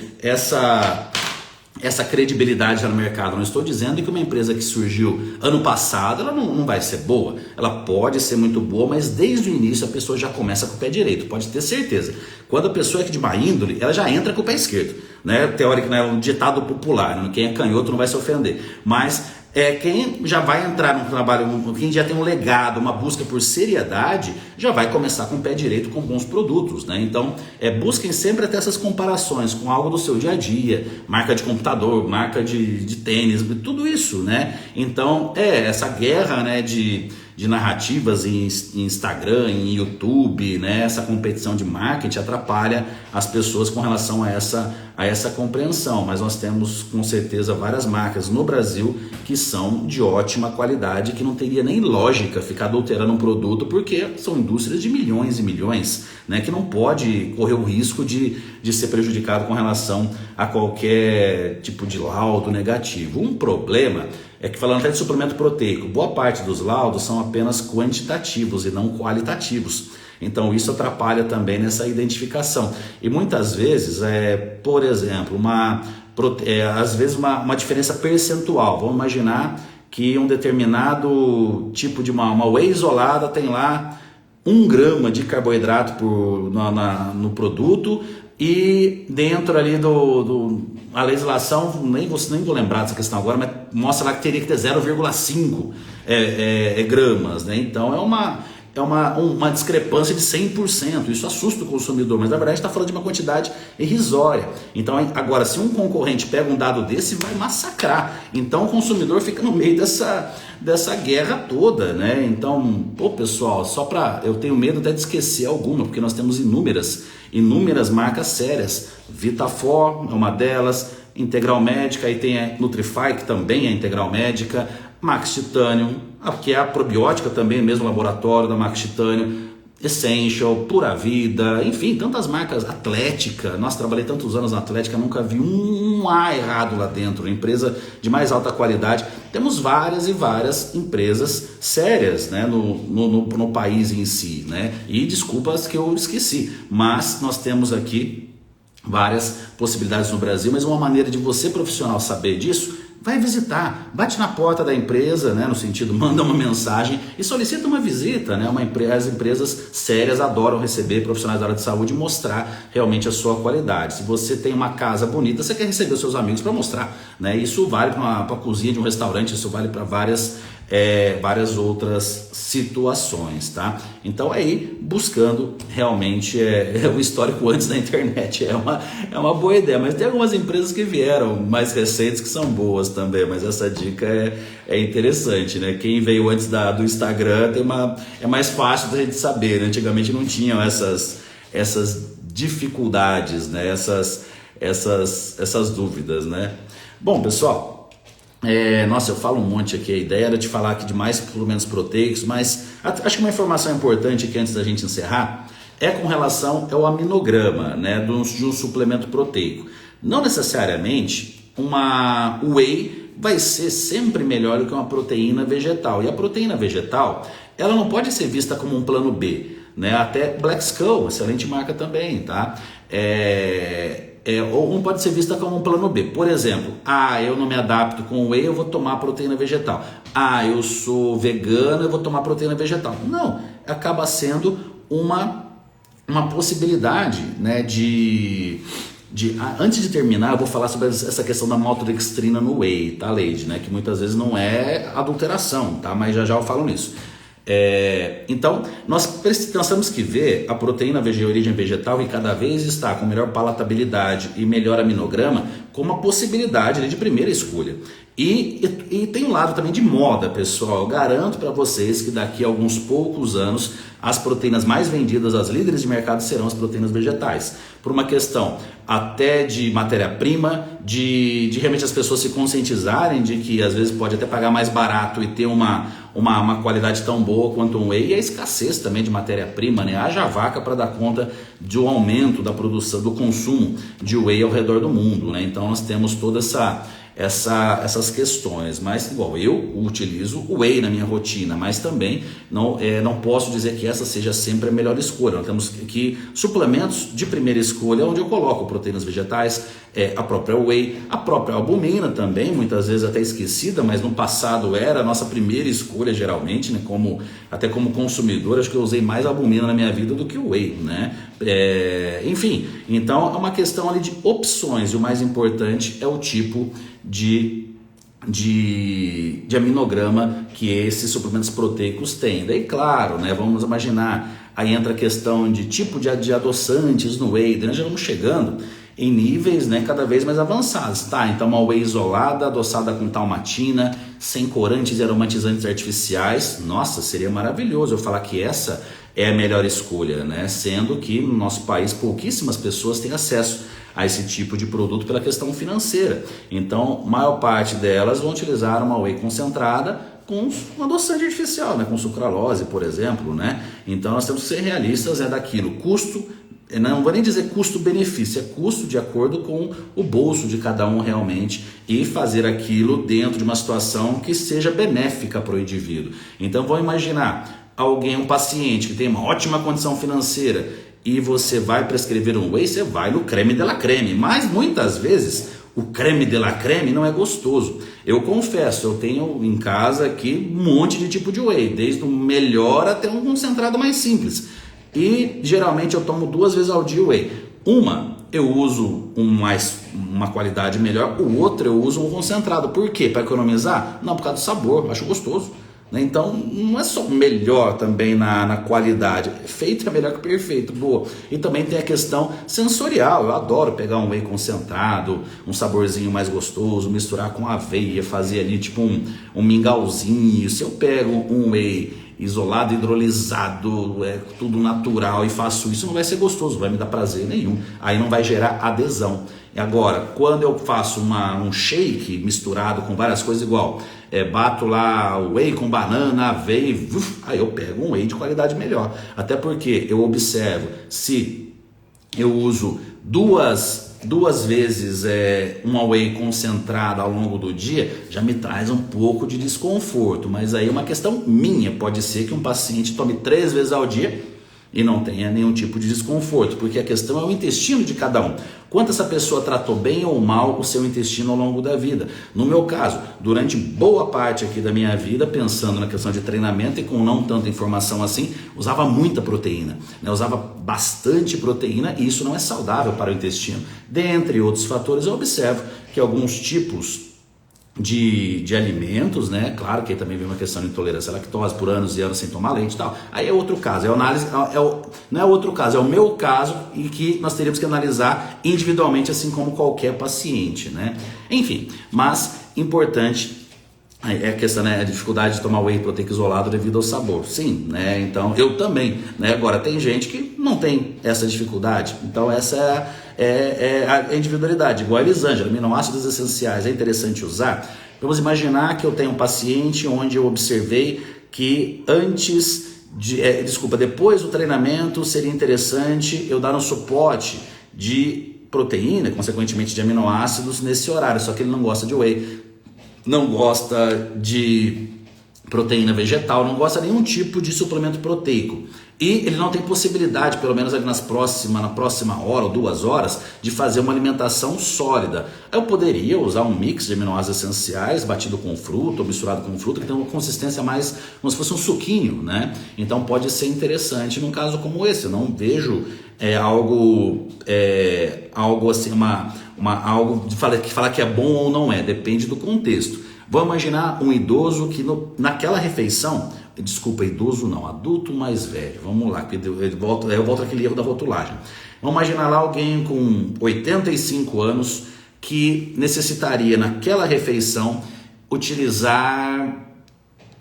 Speaker 1: essa credibilidade no mercado. Não estou dizendo que uma empresa que surgiu ano passado, ela não vai ser boa. Ela pode ser muito boa, mas desde o início a pessoa já começa com o pé direito, pode ter certeza. Quando a pessoa é de má índole, ela já entra com o pé esquerdo. Né? Teórico, né? Um ditado popular, quem é canhoto não vai se ofender. Mas quem já vai entrar no trabalho, quem já tem um legado, uma busca por seriedade, já vai começar com o pé direito com bons produtos, né? Então, busquem sempre até essas comparações com algo do seu dia a dia, marca de computador, marca de tênis, tudo isso, né? Então, essa guerra, né, de narrativas em Instagram, em YouTube, né? Essa competição de marketing atrapalha as pessoas com relação a essa compreensão, mas nós temos com certeza várias marcas no Brasil que são de ótima qualidade, que não teria nem lógica ficar adulterando um produto, porque são indústrias de milhões e milhões, né? Que não pode correr o risco de ser prejudicado com relação a qualquer tipo de laudo negativo. Um problema é que, falando até de suplemento proteico, boa parte dos laudos são apenas quantitativos e não qualitativos. Então isso atrapalha também nessa identificação. E muitas vezes, por exemplo, às vezes uma diferença percentual. Vamos imaginar que um determinado tipo de uma whey isolada tem lá 1 grama de carboidrato no produto, e dentro ali a legislação, nem vou lembrar dessa questão agora, mas mostra lá que teria que ter 0,5 gramas, né? Então é uma discrepância de 100%, isso assusta o consumidor, mas na verdade está falando de uma quantidade irrisória. Então agora, se um concorrente pega um dado desse, vai massacrar, então o consumidor fica no meio dessa guerra toda, né? Então, pessoal, eu tenho medo até de esquecer alguma, porque nós temos inúmeras marcas sérias. Vitafor é uma delas, Integral Médica, aí tem a Nutrify, que também é Integral Médica, Max Titanium, que é a probiótica também, mesmo laboratório da Max Titanium, Essential, Pura Vida, enfim, tantas marcas. Atlética, nossa, trabalhei tantos anos na Atlética, nunca vi um A errado lá dentro, empresa de mais alta qualidade. Temos várias e várias empresas sérias, né, no país em si, né? E desculpas que eu esqueci, mas nós temos aqui várias possibilidades no Brasil, mas uma maneira de você, profissional, saber disso: vai visitar, bate na porta da empresa, né, no sentido, manda uma mensagem e solicita uma visita, né? As empresas sérias adoram receber profissionais da área de saúde e mostrar realmente a sua qualidade. Se você tem uma casa bonita, você quer receber os seus amigos para mostrar, né? Isso vale para a cozinha de um restaurante, isso vale para várias outras situações, tá? Então aí, buscando realmente o histórico antes da internet, é uma boa ideia, mas tem algumas empresas que vieram mais recentes que são boas também, mas essa dica é interessante, né? Quem veio antes do Instagram é mais fácil da gente saber, né? Antigamente não tinham essas dificuldades, né? Essas dúvidas, né? Bom, pessoal, nossa, eu falo um monte aqui. A ideia era de falar aqui de mais suplementos proteicos, mas acho que uma informação importante aqui antes da gente encerrar é com relação ao aminograma, né, de um suplemento proteico. Não necessariamente uma whey vai ser sempre melhor do que uma proteína vegetal. E a proteína vegetal, ela não pode ser vista como um plano B, né? Até Black Skull, excelente marca também, tá? Ou não pode ser vista como um plano B. Por exemplo, eu não me adapto com whey, eu vou tomar proteína vegetal. Eu sou vegano, eu vou tomar proteína vegetal. Não, acaba sendo uma possibilidade, né, antes de terminar, eu vou falar sobre essa questão da maltodextrina no whey, tá, Leide? Né, que muitas vezes não é adulteração, tá? Mas já eu falo nisso. Então, nós temos que ver a proteína de origem vegetal, que cada vez está com melhor palatabilidade e melhor aminograma, como uma possibilidade de primeira escolha. E tem um lado também de moda, pessoal. Eu garanto para vocês que daqui a alguns poucos anos as proteínas mais vendidas, as líderes de mercado, serão as proteínas vegetais. Por uma questão até de matéria-prima, de realmente as pessoas se conscientizarem de que às vezes pode até pagar mais barato e ter uma qualidade tão boa quanto um whey, e a escassez também de matéria-prima, né? Haja vaca para dar conta do aumento da produção, do consumo de whey ao redor do mundo, né? Então nós temos toda essa essas questões. Mas igual eu utilizo o whey na minha rotina, mas também não posso dizer que essa seja sempre a melhor escolha. Nós temos que suplementos de primeira escolha, onde eu coloco proteínas vegetais, a própria whey, a própria albumina também, muitas vezes até esquecida, mas no passado era a nossa primeira escolha geralmente, né? Até como consumidor, acho que eu usei mais albumina na minha vida do que o whey, né? Enfim, então é uma questão ali de opções, e o mais importante é o tipo de aminograma que esses suplementos proteicos têm. Daí, claro, né, vamos imaginar, aí entra a questão de tipo de adoçantes no whey, daí nós já vamos chegando em níveis, né, cada vez mais avançados. Tá, então uma whey isolada, adoçada com talmatina, sem corantes e aromatizantes artificiais, nossa, seria maravilhoso eu falar que essa é a melhor escolha, né? Sendo que no nosso país pouquíssimas pessoas têm acesso a esse tipo de produto pela questão financeira. Então, a maior parte delas vão utilizar uma whey concentrada com um adoçante artificial, né? Com sucralose, por exemplo, né? Então, nós temos que ser realistas, daquilo, custo, não vou nem dizer custo-benefício, é custo de acordo com o bolso de cada um realmente, e fazer aquilo dentro de uma situação que seja benéfica para o indivíduo. Então, vamos imaginar um paciente que tem uma ótima condição financeira e você vai prescrever um whey, você vai no creme de la creme, mas muitas vezes o creme de la creme não é gostoso. Eu confesso, eu tenho em casa aqui um monte de tipo de whey, desde o melhor até um concentrado mais simples, e geralmente eu tomo 2 vezes ao dia o whey. Uma eu uso uma qualidade melhor, o outro eu uso um concentrado. Por quê? Para economizar? Não, por causa do sabor, eu acho gostoso. Então, não é só melhor também na qualidade, feito é melhor que perfeito, boa. E também tem a questão sensorial, eu adoro pegar um whey concentrado, um saborzinho mais gostoso, misturar com aveia, fazer ali tipo um mingauzinho. Se eu pego um whey isolado, hidrolisado, tudo natural e faço isso, não vai ser gostoso, não vai me dar prazer nenhum, aí não vai gerar adesão. E agora, quando eu faço um shake misturado com várias coisas igual, bato lá o whey com banana, aveia, aí eu pego um whey de qualidade melhor. Até porque eu observo, se eu uso duas vezes uma whey concentrada ao longo do dia, já me traz um pouco de desconforto, mas aí é uma questão minha. Pode ser que um paciente tome 3 vezes ao dia e não tenha nenhum tipo de desconforto, porque a questão é o intestino de cada um. Quanto essa pessoa tratou bem ou mal o seu intestino ao longo da vida. No meu caso, durante boa parte aqui da minha vida, pensando na questão de treinamento e com não tanta informação assim, usava muita proteína, né? Usava bastante proteína, e isso não é saudável para o intestino. Dentre outros fatores, eu observo que alguns tipos de alimentos, né? Claro que aí também vem uma questão de intolerância à lactose por anos e anos sem tomar leite e tal. Aí é outro caso, não é outro caso, é o meu caso, e que nós teríamos que analisar individualmente, assim como qualquer paciente, né? Enfim, mas importante é a questão, né, a dificuldade de tomar whey proteico isolado devido ao sabor. Sim, né? Então eu também, né? Agora tem gente que não tem essa dificuldade, então essa é a individualidade. Igual a Elisângela, aminoácidos essenciais é interessante usar. Vamos imaginar que eu tenho um paciente onde eu observei que depois do treinamento seria interessante eu dar um suporte de proteína, consequentemente de aminoácidos nesse horário, só que ele não gosta de whey, não gosta de proteína vegetal, não gosta de nenhum tipo de suplemento proteico. E ele não tem possibilidade, pelo menos ali na próxima hora ou 2 horas, de fazer uma alimentação sólida. Eu poderia usar um mix de aminoácidos essenciais, batido com fruta ou misturado com fruta, que tem uma consistência mais como se fosse um suquinho, né? Então pode ser interessante num caso como esse. Eu não vejo algo assim, algo de falar que é bom ou não é, depende do contexto. Vamos imaginar um idoso que naquela refeição, desculpa, idoso não, adulto mais velho, vamos lá, eu volto àquele erro da rotulagem. Vamos imaginar lá alguém com 85 anos que necessitaria naquela refeição utilizar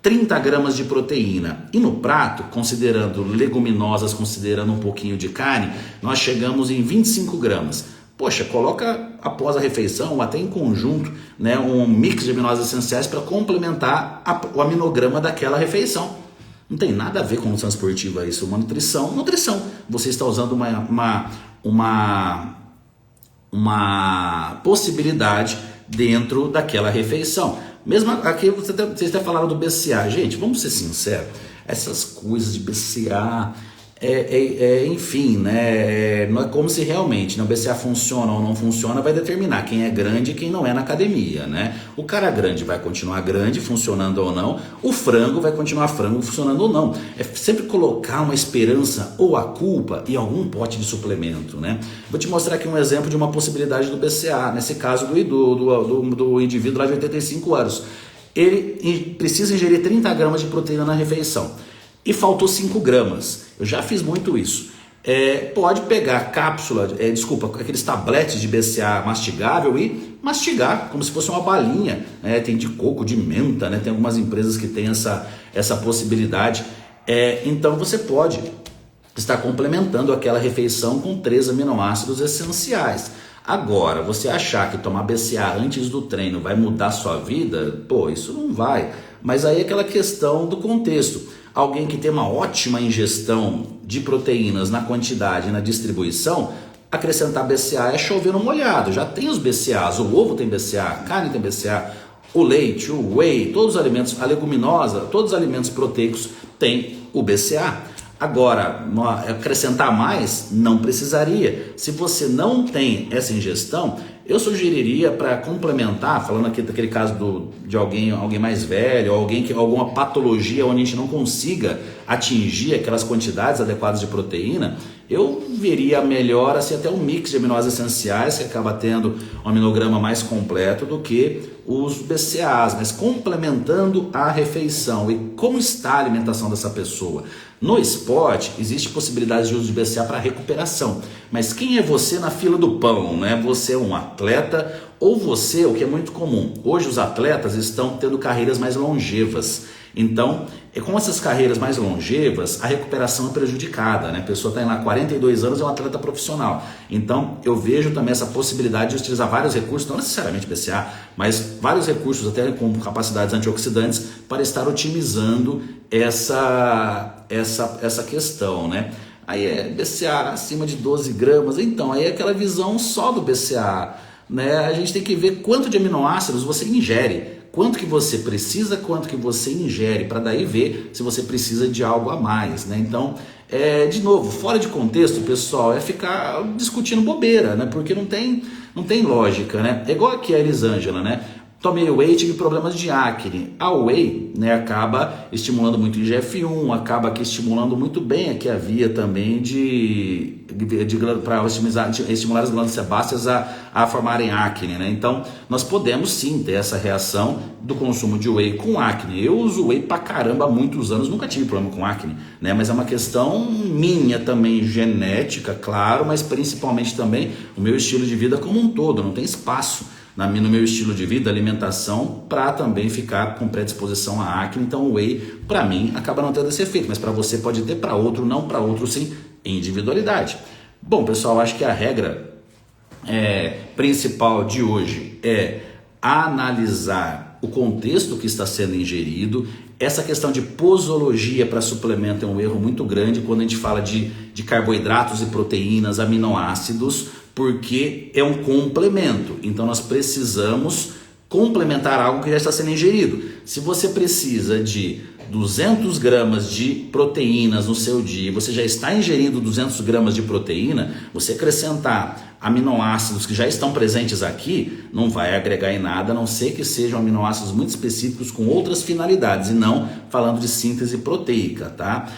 Speaker 1: 30 gramas de proteína, e no prato, considerando leguminosas, considerando um pouquinho de carne, nós chegamos em 25 gramas. Poxa, coloca após a refeição, ou até em conjunto, né, um mix de aminoácidos essenciais para complementar o aminograma daquela refeição. Não tem nada a ver com nutrição esportiva isso, uma nutrição. Você está usando uma possibilidade dentro daquela refeição. Mesmo aqui vocês até falaram do BCA. Gente, vamos ser sinceros, essas coisas de BCA, enfim, né? Não é como se realmente, né, o BCA funciona ou não funciona, vai determinar quem é grande e quem não é na academia, né? O cara grande vai continuar grande, funcionando ou não, o frango vai continuar frango, funcionando ou não. É sempre colocar uma esperança ou a culpa em algum pote de suplemento, né? Vou te mostrar aqui um exemplo de uma possibilidade do BCA, nesse caso do indivíduo lá de 85 anos. Ele precisa ingerir 30 gramas de proteína na refeição e faltou 5 gramas. Eu já fiz muito isso. Pode pegar aqueles tabletes de BCA mastigável e mastigar como se fosse uma balinha, né? Tem de coco, de menta, né? Tem algumas empresas que têm essa possibilidade. Então você pode estar complementando aquela refeição com 3 aminoácidos essenciais. Agora, você achar que tomar BCA antes do treino vai mudar a sua vida, isso não vai. Mas aí é aquela questão do contexto. Alguém que tem uma ótima ingestão de proteínas na quantidade e na distribuição, acrescentar BCA é chover no molhado. Já tem os BCAs, o ovo tem BCA, a carne tem BCA, o leite, o whey, todos os alimentos, a leguminosa, todos os alimentos proteicos têm o BCA. Agora, acrescentar mais, não precisaria. Se você não tem essa ingestão, eu sugeriria para complementar, falando aqui daquele caso de alguém mais velho, ou alguma patologia onde a gente não consiga atingir aquelas quantidades adequadas de proteína, eu veria melhor assim, até um mix de aminoácidos essenciais, que acaba tendo um aminograma mais completo do que os BCAAs, mas complementando a refeição. E como está a alimentação dessa pessoa? No esporte, existe possibilidade de uso de BCA para recuperação, mas quem é você na fila do pão, né? Você é um atleta ou você, o que é muito comum, hoje os atletas estão tendo carreiras mais longevas, então com essas carreiras mais longevas, a recuperação é prejudicada, né? A pessoa está lá 42 anos, é um atleta profissional, então eu vejo também essa possibilidade de utilizar vários recursos, não necessariamente BCA, mas vários recursos até com capacidades antioxidantes para estar otimizando essa questão, né? Aí BCA acima de 12 gramas, então aí é aquela visão só do BCA, né? A gente tem que ver quanto de aminoácidos você ingere, quanto que você precisa, quanto que você ingere, para daí ver se você precisa de algo a mais, né? Então, de novo, fora de contexto, pessoal, é ficar discutindo bobeira, né? Porque não tem lógica, né? É igual aqui a Elisângela, né? Tomei whey e tive problemas de acne. A whey, né, acaba estimulando muito o IGF-1, acaba aqui estimulando muito bem aqui a via também para estimular as glândulas sebáceas a formarem acne, né? Então, nós podemos sim ter essa reação do consumo de whey com acne. Eu uso whey pra caramba há muitos anos, nunca tive problema com acne, né? Mas é uma questão minha também, genética, claro, mas principalmente também o meu estilo de vida como um todo, não tem espaço no meu estilo de vida, alimentação, para também ficar com predisposição à acne. Então o whey, para mim, acaba não tendo esse efeito, mas para você pode ter, para outro não, para outro sim, individualidade. Bom, pessoal, acho que a regra principal de hoje é analisar o contexto que está sendo ingerido. Essa questão de posologia para suplemento é um erro muito grande quando a gente fala de carboidratos e proteínas, aminoácidos, porque é um complemento. Então nós precisamos complementar algo que já está sendo ingerido. Se você precisa de 200 gramas de proteínas no seu dia, você já está ingerindo 200 gramas de proteína, você acrescentar aminoácidos que já estão presentes aqui, não vai agregar em nada, a não ser que sejam aminoácidos muito específicos com outras finalidades, e não falando de síntese proteica, tá?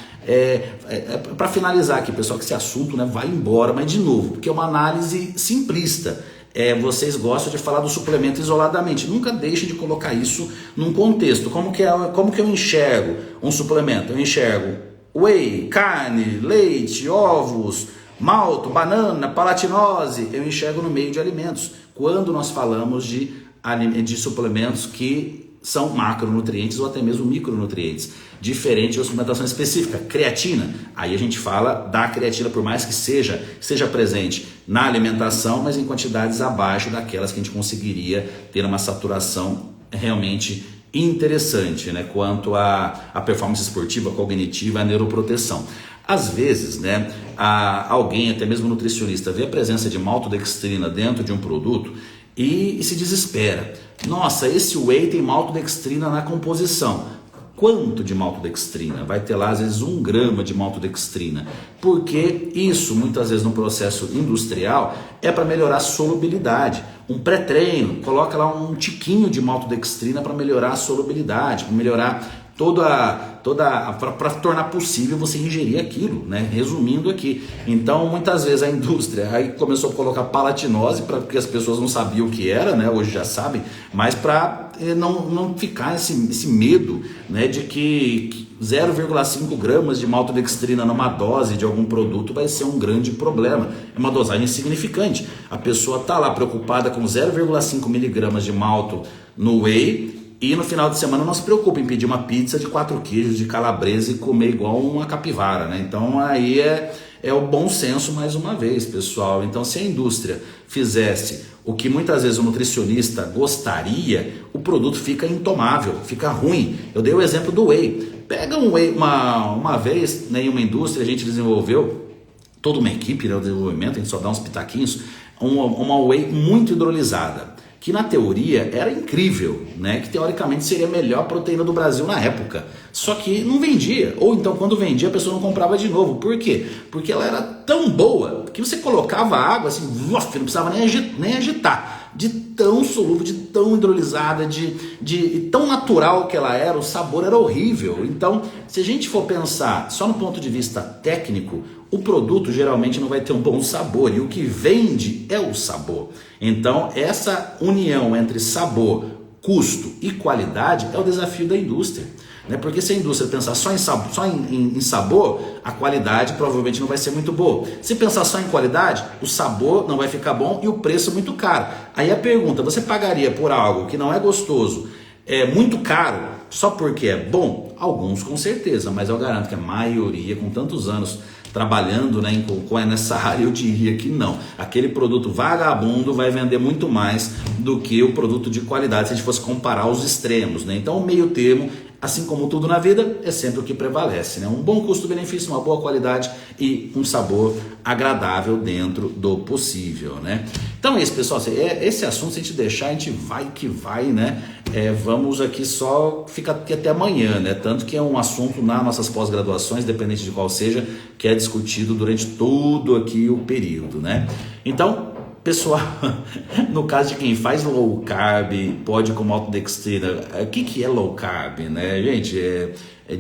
Speaker 1: Para finalizar aqui, pessoal, que esse assunto, né, vai embora, mas de novo, porque é uma análise simplista. Vocês gostam de falar do suplemento isoladamente, nunca deixem de colocar isso num contexto. Como que eu enxergo um suplemento? Eu enxergo whey, carne, leite, ovos, malto, banana, palatinose. Eu enxergo no meio de alimentos. Quando nós falamos de suplementos que são macronutrientes ou até mesmo micronutrientes, diferente da suplementação específica, creatina. Aí a gente fala da creatina, por mais que seja presente na alimentação, mas em quantidades abaixo daquelas que a gente conseguiria ter uma saturação realmente interessante, né, quanto à performance esportiva, cognitiva, a neuroproteção. Às vezes, né, alguém, até mesmo nutricionista, vê a presença de maltodextrina dentro de um produto e se desespera. Nossa, esse whey tem maltodextrina na composição. Quanto de maltodextrina? Vai ter lá às vezes 1 grama de maltodextrina, porque isso muitas vezes no processo industrial é para melhorar a solubilidade. Um pré-treino, coloca lá um tiquinho de maltodextrina para melhorar a solubilidade, para melhorar para tornar possível você ingerir aquilo, né? Resumindo aqui. Então, muitas vezes a indústria aí começou a colocar palatinose, porque as pessoas não sabiam o que era, né? Hoje já sabem, mas para não ficar esse medo, né? De que 0,5 gramas de maltodextrina numa dose de algum produto vai ser um grande problema. É uma dosagem insignificante. A pessoa está lá preocupada com 0,5 miligramas de malto no whey, e no final de semana não se preocupe em pedir uma pizza de 4 queijos de calabresa e comer igual uma capivara, né? Então aí é o bom senso mais uma vez, pessoal. Então se a indústria fizesse o que muitas vezes o nutricionista gostaria, o produto fica intomável, fica ruim. Eu dei o exemplo do whey. Pega um whey, uma vez, né, em uma indústria a gente desenvolveu, toda uma equipe, né, o desenvolvimento, a gente só dá uns pitaquinhos, uma whey muito hidrolisada, que na teoria era incrível, né? Que teoricamente seria a melhor proteína do Brasil na época. Só que não vendia, ou então quando vendia a pessoa não comprava de novo. Por quê? Porque ela era tão boa que você colocava água assim, não precisava nem agitar. De tão solúvel, de tão hidrolisada, de tão natural que ela era, o sabor era horrível. Então, se a gente for pensar só no ponto de vista técnico, o produto geralmente não vai ter um bom sabor, e o que vende é o sabor. Então, essa união entre sabor, custo e qualidade é o desafio da indústria. Né? Porque se a indústria pensar só em sabor, a qualidade provavelmente não vai ser muito boa. Se pensar só em qualidade, o sabor não vai ficar bom e o preço muito caro. Aí a pergunta, você pagaria por algo que não é gostoso, é muito caro, só porque é bom? Alguns com certeza, mas eu garanto que a maioria, com tantos anos trabalhando, né, nessa área, eu diria que não. Aquele produto vagabundo vai vender muito mais do que o produto de qualidade, se a gente fosse comparar os extremos, né? Então o meio termo, assim como tudo na vida, é sempre o que prevalece, né? Um bom custo-benefício, uma boa qualidade e um sabor agradável dentro do possível, né? Então é isso, pessoal. Esse assunto, se a gente deixar, a gente vai que vai, né? Vamos aqui só ficar aqui até amanhã, né? Tanto que é um assunto nas nossas pós-graduações, dependente de qual seja, que é discutido durante todo aqui o período, né? Então, pessoal, no caso de quem faz low carb, pode com maltodextrina, o que é low carb, né? Gente,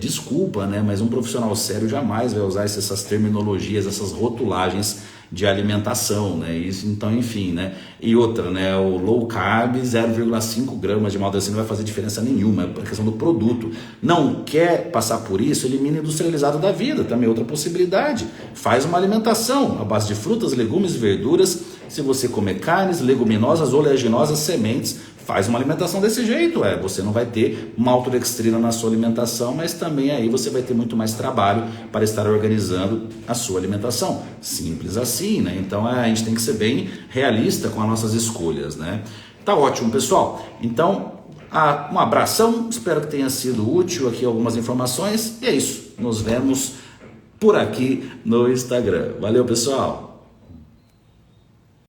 Speaker 1: desculpa, né? Mas um profissional sério jamais vai usar essas terminologias, essas rotulagens de alimentação, né? Isso, então, enfim, né? E outra, né? O low carb, 0,5 gramas de maltodextrina não vai fazer diferença nenhuma, é a questão do produto. Não quer passar por isso, elimina industrializado da vida, também é outra possibilidade. Faz uma alimentação à base de frutas, legumes e verduras. Se você comer carnes, leguminosas, oleaginosas, sementes, faz uma alimentação desse jeito. Você não vai ter maltodextrina na sua alimentação, mas também aí você vai ter muito mais trabalho para estar organizando a sua alimentação. Simples assim, né? Então a gente tem que ser bem realista com as nossas escolhas, né? Tá ótimo, pessoal. Então, um abração, espero que tenha sido útil aqui algumas informações. E é isso, nos vemos por aqui no Instagram. Valeu, pessoal!